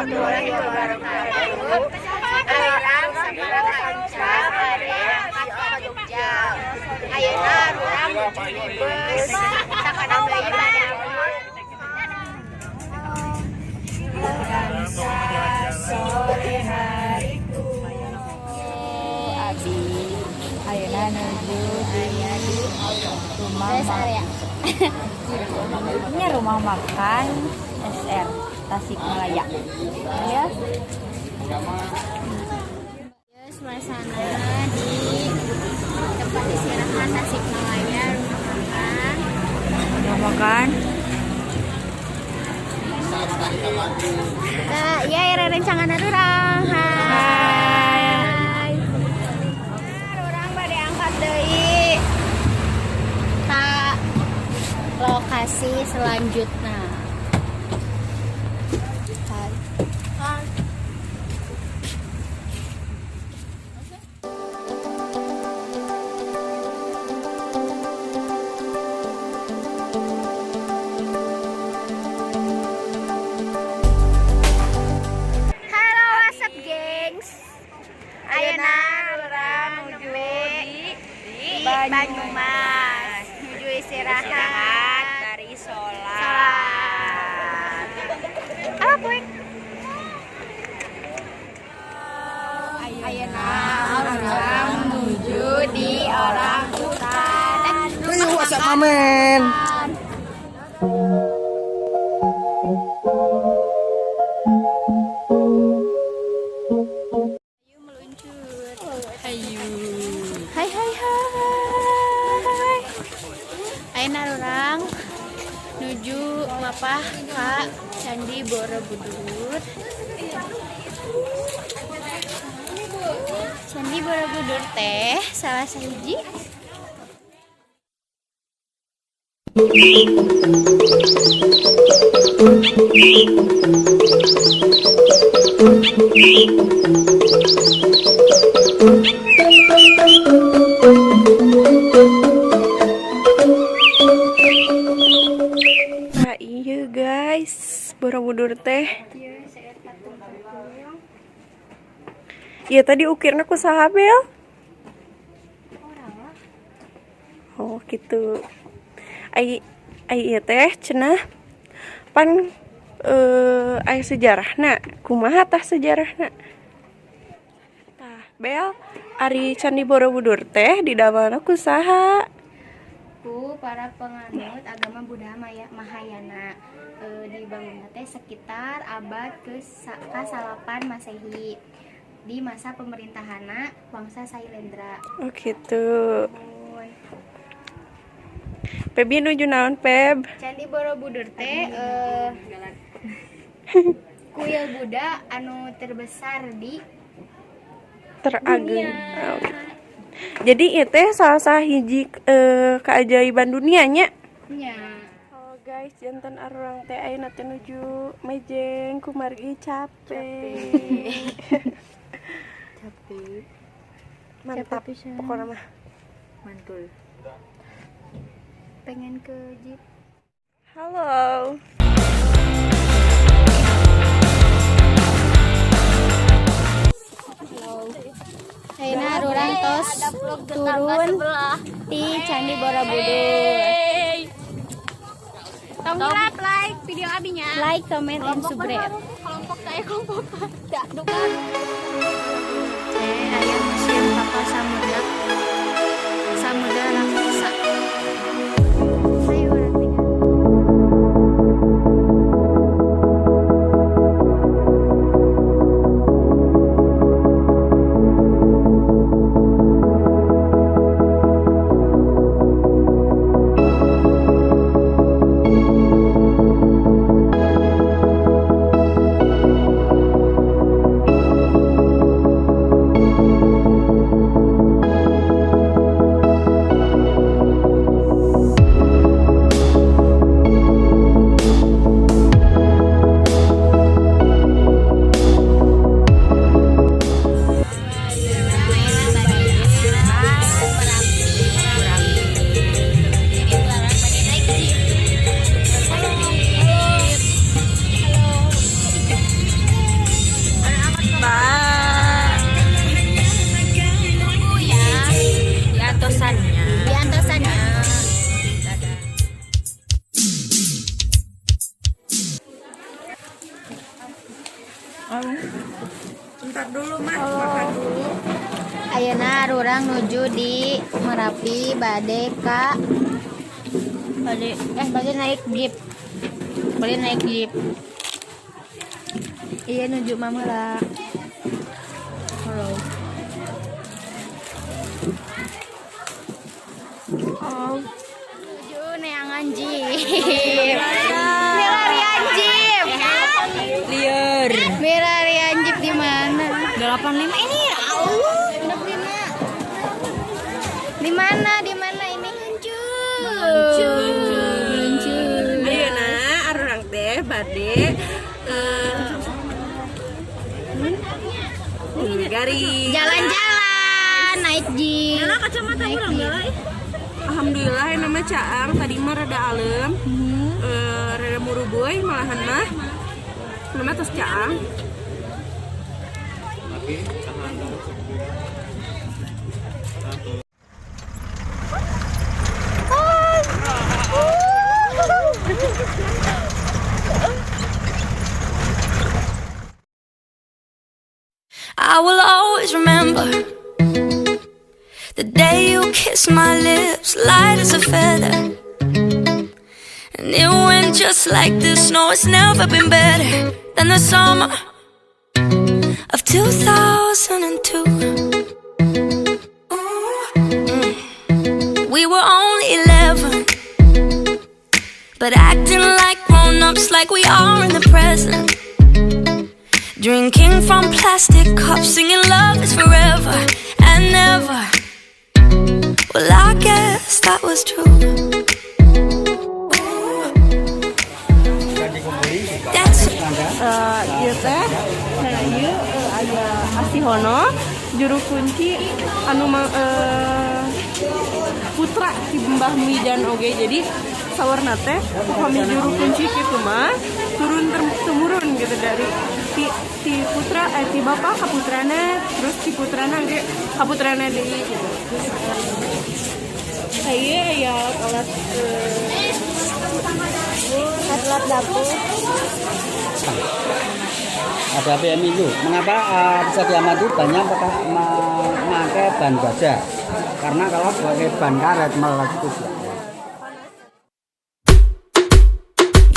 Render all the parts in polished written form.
warahmatullahi wabarakatuh. Orang sabaraha ancam area angkat ka Jogja. Ayeuna urang nuju di bus sakadang deui bade amun. Sore hariku Abi ayeuna nuju di rumah area. Ini rumah makan SR Tasikmalaya. Ya. Suasana di tempat istirahat Tasikmalaya, Rumah makan. Kak, ya era rencangan urang. Hai. Urang bade angkat deui ka lokasi selanjutnya. Banyumas menuju istirahat dari sholat. Apa poin? Ayeuna orang menuju di orang hutan. WhatsApp Mamen. Ayo meluncur. Ayu. Hai. Ayeuna orang nuju mapah ka Candi Borobudur. Candi Borobudur teh salah sahiji Nah iya guys, Borobudur teh. Iya tadi ukirna ku saha Bel? Oh gitu. Ai ieu teh cenah pan aya sejarahna. Kumaha tah sejarahna? Tah, Bel, ari Candi Borobudur teh didamelna ku saha? ku para penganut agama Buddha Mahayana. Dibangun teh sekitar abad ke-8 Masehi di masa pemerintahanna Wangsa Sailendra. Oh gitu. Pebi nuju naon Peb? Candi Borobudur teh kuil Buddha anu terbesar di Terageng. dunia. Oh, gitu. Jadi itu salah sahiji keajaiban dunianya. Nya. Oh guys, jantan arurang teh ayeuna teh nuju Mejeng kumargi capek. Capek. Mantap Capek pisan. pokoknya mah. Mantul. Pengen ke jeep. Halo. Ayeuna urang tos turun di Candi Borobudur. Tolong like video abinya. Like, comment, and subscribe. Kelompok saya kelompok. Tidak dukan. Aya museum kapal samudra. Samudra raksasa. Ayo urang tinggal. Bentar dulu Mas, makan dulu. Ayeuna urang nuju di Merapi bade naik jeep. Bade naik jeep. Iya nuju Mamela. Halo. Oh. Nuju neangan jeep. Milarian jeep. Liar. Milarian jeep di mana? 85 ini ya Allah. Di mana ini? Muncul. Ayeuna arurang teh bade Gari. Jalan-jalan naik jeep. Kacamata urang galai. Alhamdulillah nama caang tadi mah rada alem. Rada muruboy malahan mah. Nama tos caang. I will always remember the day you kissed my lips, light as a feather. And it went just like this. No, it's never been better than the summer of 2002. We were only 11, but acting like grown-ups, like we are in the present. Drinking from plastic cups, singing love is forever and never. Well, I guess that was true. Ieu teh ieu aya Asihono juru kunci anu putra si Mbah Mijan oge. Jadi sawarna teh kami juru kunci kitu mah turun temurun gitu dari ti putra ti bapak ka putrana, terus ti putrana ge ka putrana deui gitu. Saya ya alat dapur. Ada PMI itu. Mengapa bisa diamati banyak memakai ban baja? Karena kalau pakai ban karet malah itu.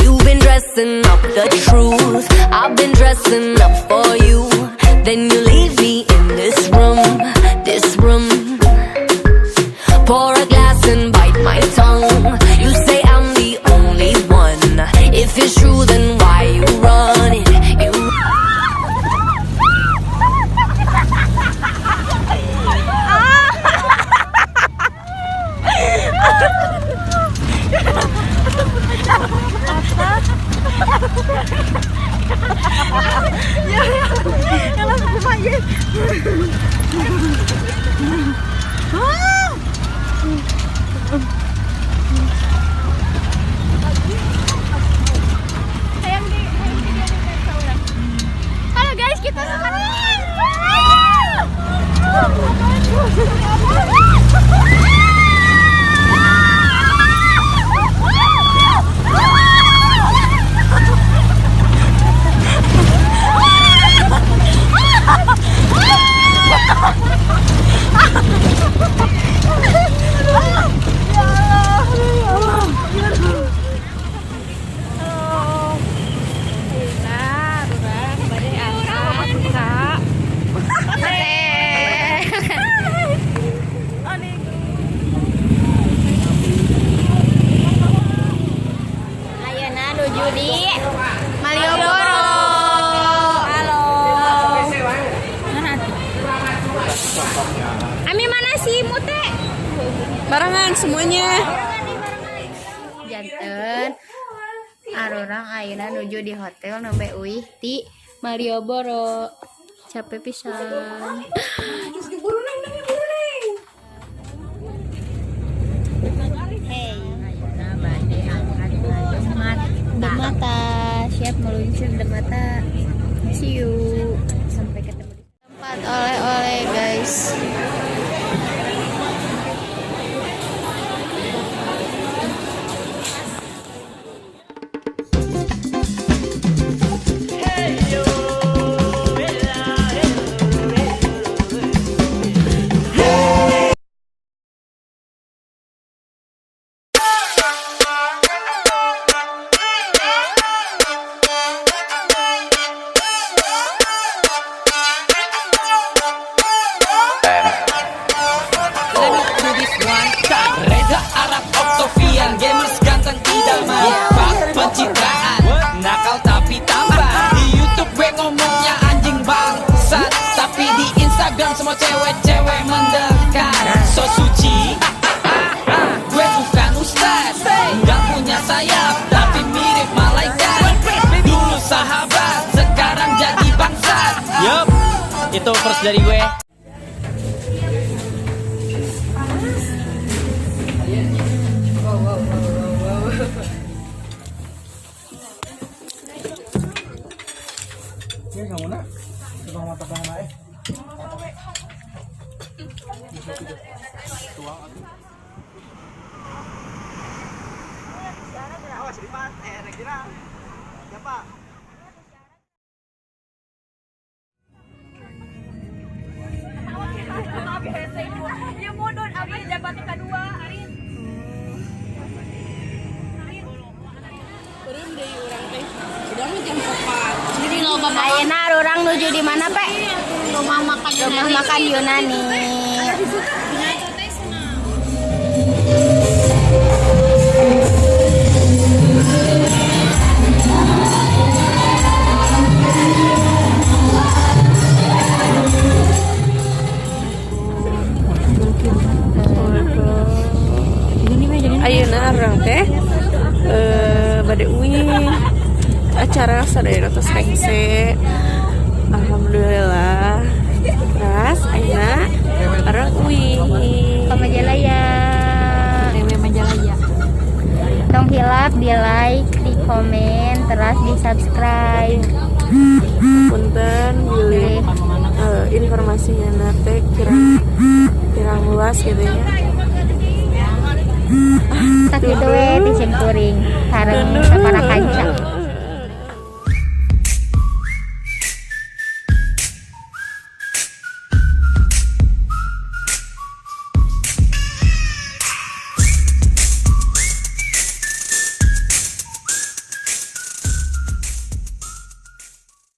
You've been dressing up the truth, I've been dressing up for you. Then you leave me in this room. Pour a glass and bite my tongue. You say I'm the only one. If it's true, then why you running? Halo guys, kita di Malioboro. Halo. Ami mana sih Mute? Barengan semuanya. Janten arurang ayeuna nuju di hotel nembe uih di Malioboro. Capek pisan. Hey, ayeuna bade angkat Demata. Siap meluncur Demata. See you. Sampai ketemu di tempat oleh-oleh guys. Itu first dari gue. Ayeuna orang nuju di mana, Pak? Rumah makan Yunani. Ayeuna orang teh bade uwi acara sadaya tos hengse. Alhamdulillah. Ras ayeuna orang uwi Ke Majalaya. TW Majalaya. Tong hilap di like, di komen, terus di subscribe. punten pilih informasinya nate kirang luas gitu ya. Sakitu we di simkuring sareng sapara kanca.